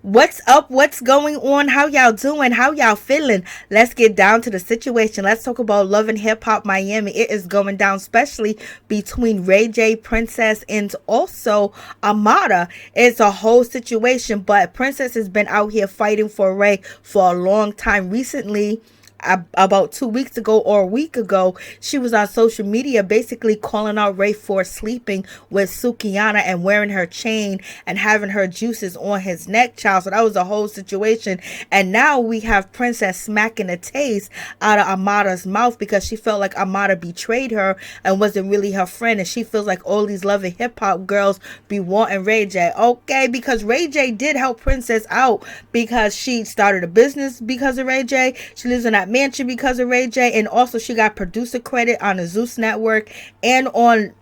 What's up? What's going on? How y'all doing? How y'all feeling? Let's get down to the situation. Let's talk about Love and Hip Hop Miami. It is going down, especially between Ray J, Princess, and also Amara. It's a whole situation, but Princess has been out here fighting for Ray for a long time. Recently, about 2 weeks ago or a week ago, she was on social media basically calling out Ray for sleeping with Sukiana and wearing her chain and having her juices on his neck, child. So that was a whole situation. And now we have Princess smacking a taste out of Amara's mouth because she felt like Amara betrayed her and wasn't really her friend. And she feels like all these loving hip hop girls be wanting Ray J. Okay, because Ray J did help Princess out because she started a business because of Ray J. She lives in that mansion because of Ray J, and also she got producer credit on the Zeus Network and on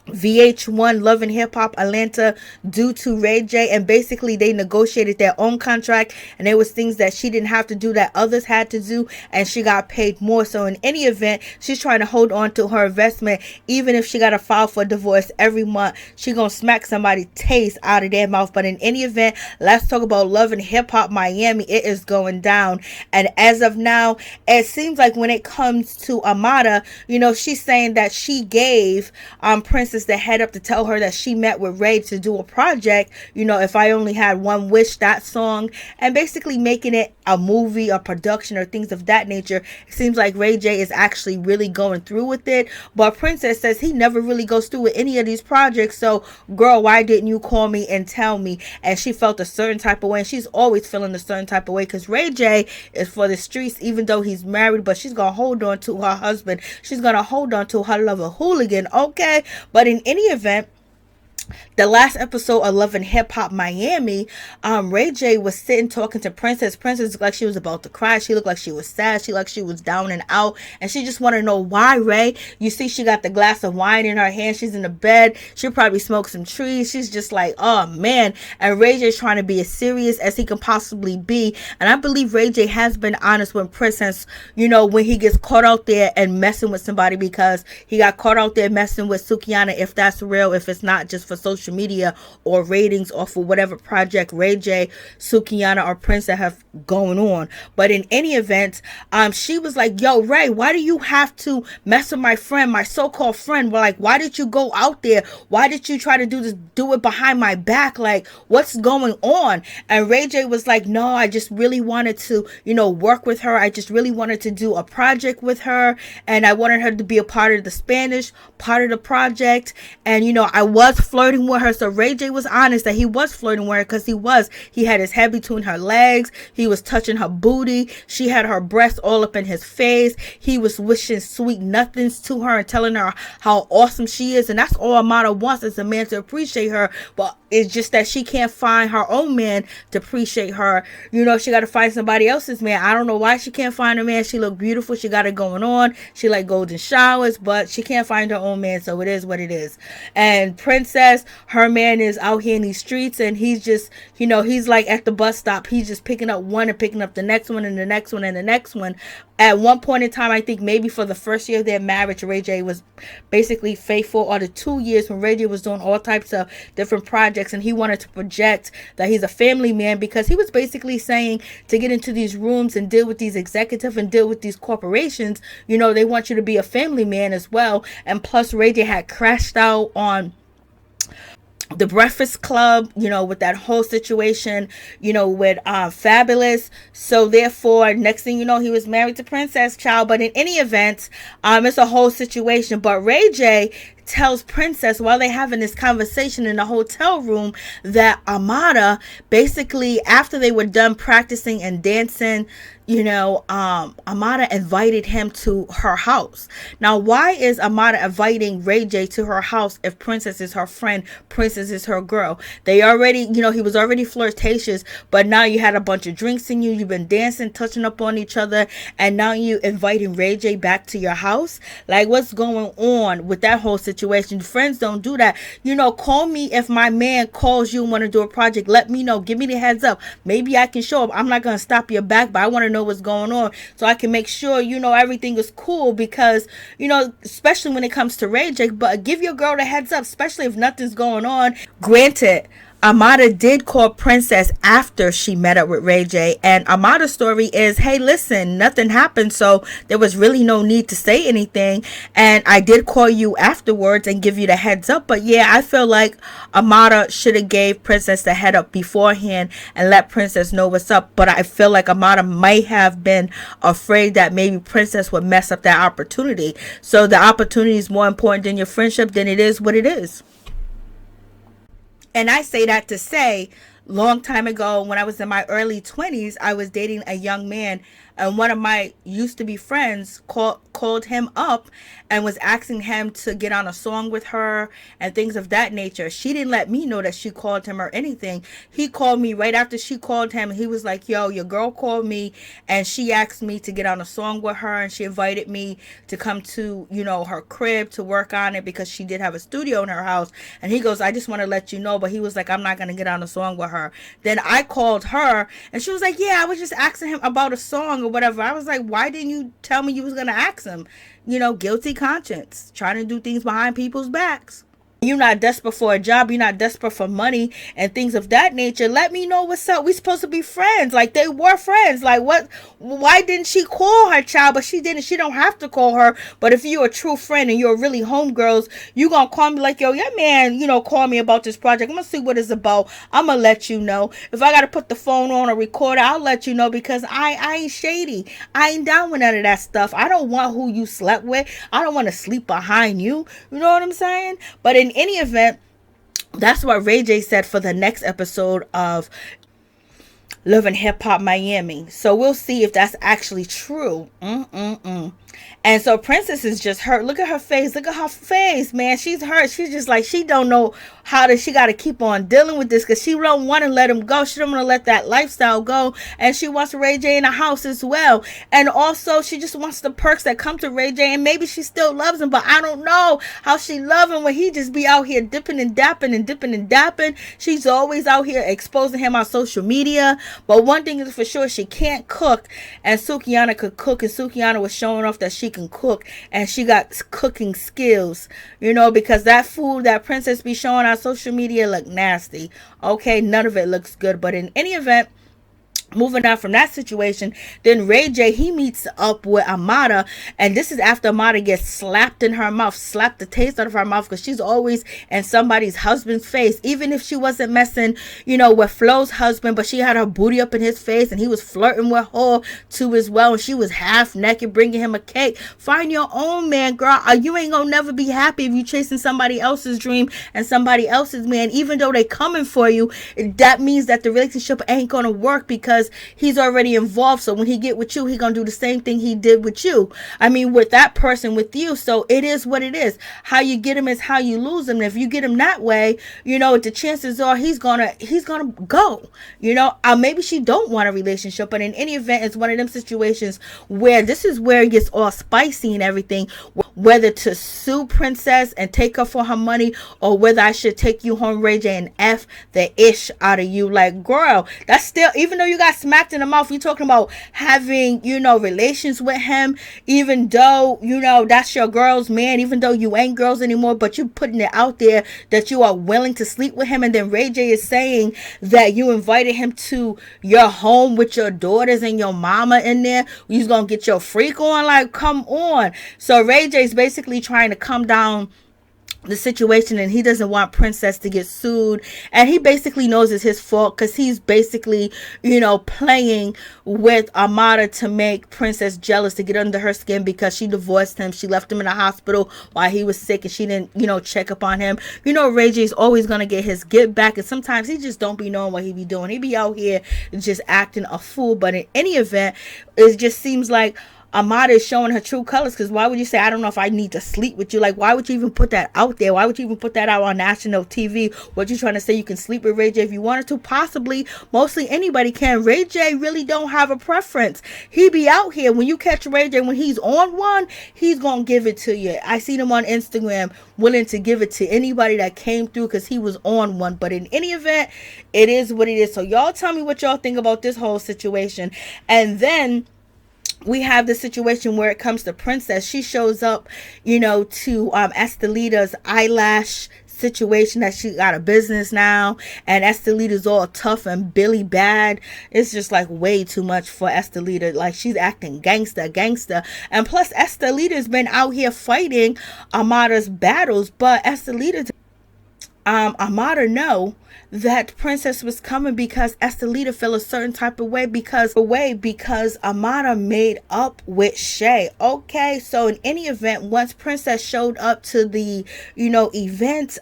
VH1 Love and Hip Hop Atlanta due to Ray J. And basically they negotiated their own contract, and there was things that she didn't have to do that others had to do, and she got paid more. So in any event, she's trying to hold on to her investment. Even if she got to file for divorce every month, she gonna smack somebody taste out of their mouth. But in any event, let's talk about Love and Hip Hop Miami. It is going down, and as of now, it seems like when it comes to Amara, she's saying that she gave Princess the head up to tell her that she met with Ray to do a project, If I Only Had One Wish, that song, and basically making it a movie, a production, or things of that nature. It seems like Ray J is actually really going through with it, but Princess says he never really goes through with any of these projects. So girl, why didn't you call me and tell me? And she felt a certain type of way, and she's always feeling a certain type of way because Ray J is for the streets, even though he's married. But she's gonna hold on to her husband, she's gonna hold on to her lover Hooligan. Okay, but in any event, the last episode of Love and Hip Hop Miami, Ray J was sitting talking to Princess. Princess looked like she was about to cry. She looked like she was sad. She looked like she was down and out. And she just wanted to know why, Ray. You see, she got the glass of wine in her hand. She's in the bed. She'll probably smoke some trees. She's just like, oh, man. And Ray J is trying to be as serious as he can possibly be. And I believe Ray J has been honest with Princess, when he gets caught out there and messing with somebody, because he got caught out there messing with Sukiana, if that's real, if it's not just for social media or ratings or for whatever project Ray J, Sukiana, or Princess have going on. But in any event, she was like, yo, Ray, why do you have to mess with my friend, my so-called friend? But like, why did you go out there? Why did you try to do it behind my back? Like, what's going on? And Ray J was like, no, I just really wanted to, work with her. I just really wanted to do a project with her, and I wanted her to be a part of the Spanish part of the project. And I was flirting with her. So Ray J was honest that he was flirting with her, because he had his head between her legs. He was touching her booty. She had her breasts all up in his face. He was wishing sweet nothings to her and telling her how awesome she is. And that's all Amara wants, is a man to appreciate her. But it's just that she can't find her own man to appreciate her. She got to find somebody else's man. I don't know why she can't find a man. She look beautiful. She got it going on. She like golden showers, but she can't find her own man. So it is what it is. And Princess, her man is out here in these streets, and he's just, he's like at the bus stop. He's just picking up one and picking up the next one and the next one and the next one. At one point in time, I think maybe for the first year of their marriage, Ray J was basically faithful, or the 2 years when Ray J was doing all types of different projects, and he wanted to project that he's a family man, because he was basically saying to get into these rooms and deal with these executives and deal with these corporations, they want you to be a family man as well. And plus, Ray J had crashed out on the Breakfast Club, with that whole situation, with Fabulous. So therefore, next thing you know, he was married to Princess, child. But in any event, it's a whole situation. But Ray J tells Princess, while they having this conversation in the hotel room, that Amara, basically after they were done practicing and dancing, Amara invited him to her house. Now, why is Amara inviting Ray J to her house if Princess is her friend, Princess is her girl? They already, he was already flirtatious, but now you had a bunch of drinks in you, you've been dancing, touching up on each other, and now you inviting Ray J back to your house? Like, what's going on with that whole situation? Friends don't do that. Call me if my man calls you and want to do a project. Let me know. Give me the heads up. Maybe I can show up. I'm not going to stop your back, but I want to know what's going on so I can make sure everything is cool, because especially when it comes to Ray J. But give your girl the heads up, especially if nothing's going on. Granted, Amara did call Princess after she met up with Ray J. And Amara's story is, hey, listen, nothing happened, so there was really no need to say anything. And I did call you afterwards and give you the heads up. But yeah, I feel like Amara should have gave Princess the head up beforehand and let Princess know what's up. But I feel like Amara might have been afraid that maybe Princess would mess up that opportunity. So the opportunity is more important than your friendship, then it is what it is. And I say that to say, long time ago, when I was in my early 20s, I was dating a young man, and one of my used to be friends called him up and was asking him to get on a song with her and things of that nature. She didn't let me know that she called him or anything. He called me right after she called him, and he was like, yo, your girl called me and she asked me to get on a song with her, and she invited me to come to, her crib to work on it because she did have a studio in her house. And he goes, I just want to let you know. But he was like, I'm not going to get on a song with her. Then I called her and she was like, yeah, I was just asking him about a song or whatever. I was like, why didn't you tell me you was going to ask him? Guilty conscience, trying to do things behind people's backs. You're not desperate for a job. You're not desperate for money and things of that nature. Let me know what's up. We're supposed to be friends. Like, they were friends. Like, what? Why didn't she call her child? But she didn't. She don't have to call her. But if you're a true friend and you're really homegirls, you going to call me like, yo, your man, call me about this project. I'm going to see what it's about. I'm going to let you know. If I got to put the phone on or record, I'll let you know, because I ain't shady. I ain't down with none of that stuff. I don't want who you slept with. I don't want to sleep behind you. You know what I'm saying? But in any event, that's what Ray J said for the next episode of Love and Hip Hop Miami. So we'll see if that's actually true. And so Princess is just hurt. Look at her face. Look at her face, man. She's hurt. She's just like, she don't know she got to keep on dealing with this, because she don't want to let him go. She don't want to let that lifestyle go. And she wants Ray J in the house as well. And also she just wants the perks that come to Ray J. And maybe she still loves him, but I don't know how she love him when he just be out here dipping and dapping and dipping and dapping. She's always out here exposing him on social media. But one thing is for sure, she can't cook. And Sukihana could cook. And Sukihana was showing off that she can cook. And she got cooking skills, because that food that Princess be showing on social media look nasty. Okay, none of it looks good. But in any event, moving on from that situation, then Ray J, he meets up with Amara, and this is after Amara gets slapped in her mouth, slapped the taste out of her mouth, because she's always in somebody's husband's face, even if she wasn't messing, with Flo's husband, but she had her booty up in his face, and he was flirting with her too as well, and she was half naked bringing him a cake. Find your own man, girl. You ain't gonna never be happy if you chasing somebody else's dream and somebody else's man. Even though they coming for you, that means that the relationship ain't gonna work, because he's already involved. So when he get with you, he gonna do the same thing he did with you. I mean, with that person, with you. So it is what it is. How you get him is how you lose him. And if you get him that way, the chances are he's gonna go. Maybe she don't want a relationship, but in any event, it's one of them situations where this is where it gets all spicy and everything. Whether to sue Princess and take her for her money, or whether I should take you home, Ray J, and F the ish out of you. Like, girl, that's still, even though you got smacked in the mouth, you're talking about having, relations with him, even though, that's your girl's man, even though you ain't girls anymore, but you putting it out there that you are willing to sleep with him. And then Ray J is saying that you invited him to your home with your daughters and your mama in there. You's gonna get your freak on. Like, come on. So Ray J is basically trying to come down the situation, and he doesn't want Princess to get sued, and he basically knows it's his fault, because he's basically playing with Amara to make Princess jealous, to get under her skin, because she divorced him. She left him in the hospital while he was sick, and she didn't check up on him. Ray J's always gonna get his get back, and sometimes he just don't be knowing what he be doing. He be out here just acting a fool. But in any event, it just seems like Amara is showing her true colors, because why would you say, I don't know if I need to sleep with you? Like, why would you even put that out there? Why would you even put that out on national TV? What you trying to say, you can sleep with Ray J if you wanted to? Possibly. Mostly anybody can. Ray J really don't have a preference. He be out here. When you catch Ray J, when he's on one, he's gonna give it to you. I seen him on Instagram willing to give it to anybody that came through, because he was on one. But in any event, it is what it is. So y'all tell me what y'all think about this whole situation. And then we have the situation where it comes to Princess. She shows up, to Estelita's eyelash situation that she got a business now, and Estelita's all tough and Billy bad. It's just like way too much for Estelita. Like, she's acting gangster. And plus, Estelita's been out here fighting Amara's battles, but Amara know that Princess was coming because Estelita felt a certain type of way because Amara made up with Shay. Okay, so in any event, once Princess showed up to the event,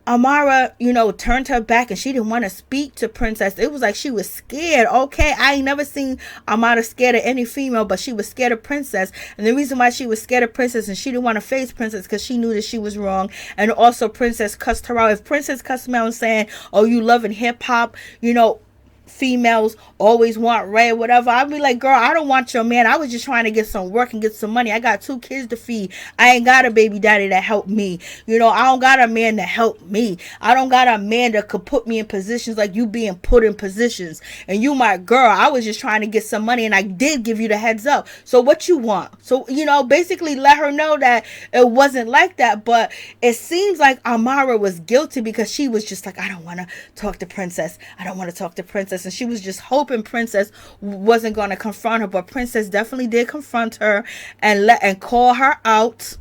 Amara, turned her back and she didn't want to speak to Princess. It was like she was scared. Okay, I ain't never seen Amara scared of any female, but she was scared of Princess. And the reason why she was scared of Princess and she didn't want to face Princess because she knew that she was wrong. And also Princess cussed her out. If Princess cussed me out and saying, "Oh, you loving hip hop," females always want Ray or whatever, I'd be like, girl, I don't want your man. I was just trying to get some work and get some money. I got 2 kids to feed. I ain't got a baby daddy that helped me. I don't got a man to help me. I don't got a man that could put me in positions like you being put in positions. And you my girl. I was just trying to get some money and I did give you the heads up. So what you want? So, basically let her know that it wasn't like that. But it seems like Amara was guilty because she was just like, I don't want to talk to Princess. I don't want to talk to Princess. And she was just hoping Princess wasn't going to confront her, but Princess definitely did confront her and call her out.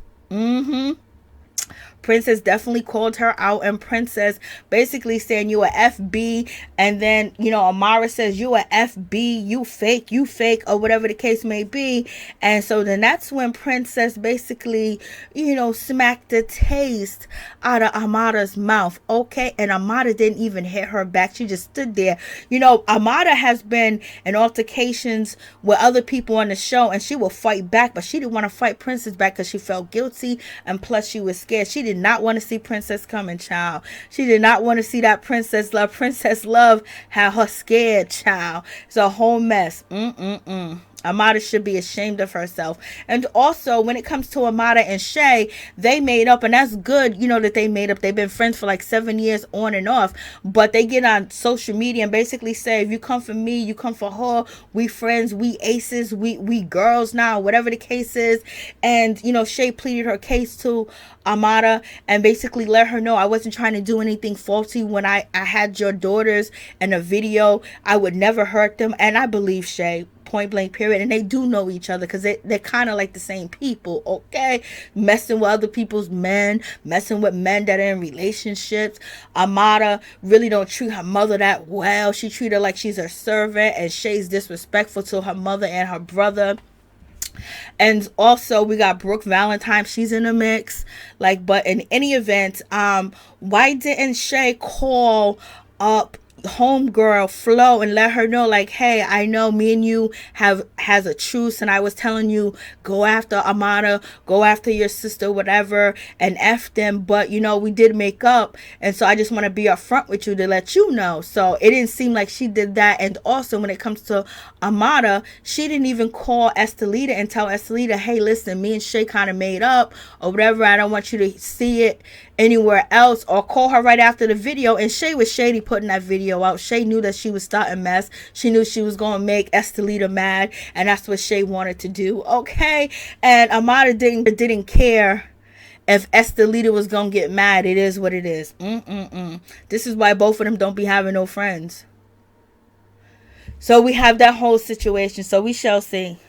Princess definitely called her out, and Princess basically saying, you a FB, and then Amara says, you a FB, you fake, or whatever the case may be. And so then that's when Princess basically smacked the taste out of Amara's mouth. Okay, and Amara didn't even hit her back. She just stood there. Amara has been in altercations with other people on the show, and she will fight back, but she didn't want to fight Princess back because she felt guilty, and plus she was scared. She did not want to see Princess coming, child. She did not want to see that Princess Love had her scared, child. It's a whole mess. Amara should be ashamed of herself. And also, when it comes to Amara and Shay, they made up, and that's good, that they made up. They've been friends for like 7 years on and off, but they get on social media and basically say, if you come for me, you come for her, we friends, we aces, we girls now, whatever the case is. And Shay pleaded her case to Amara and basically let her know, I wasn't trying to do anything faulty when I had your daughters in a video. I would never hurt them. And I believe Shay, point blank period. And they do know each other because they're kind of like the same people. Okay, messing with other people's men, messing with men that are in relationships. Amara really don't treat her mother that well. She treat her like she's her servant, and Shay's disrespectful to her mother and her brother. And also we got Brooke Valentine, she's in the mix. But in any event, why didn't Shay call up homegirl Flo and let her know, like, hey, I know me and you has a truce, and I was telling you, go after Amara, go after your sister, whatever, and F them, but we did make up, and so I just want to be upfront with you to let you know. So it didn't seem like she did that. And also when it comes to Amara, she didn't even call Estelita and tell Estelita, hey, listen, me and Shay kind of made up or whatever, I don't want you to see it anywhere else, or call her right after the video. And Shay was shady putting that video out. Shay knew that she was starting mess. She knew she was going to make Estelita mad, and that's what Shay wanted to do. Okay, and Amara didn't care if Estelita was going to get mad. It is what it is. This is why both of them don't be having no friends. So we have that whole situation. So we shall see.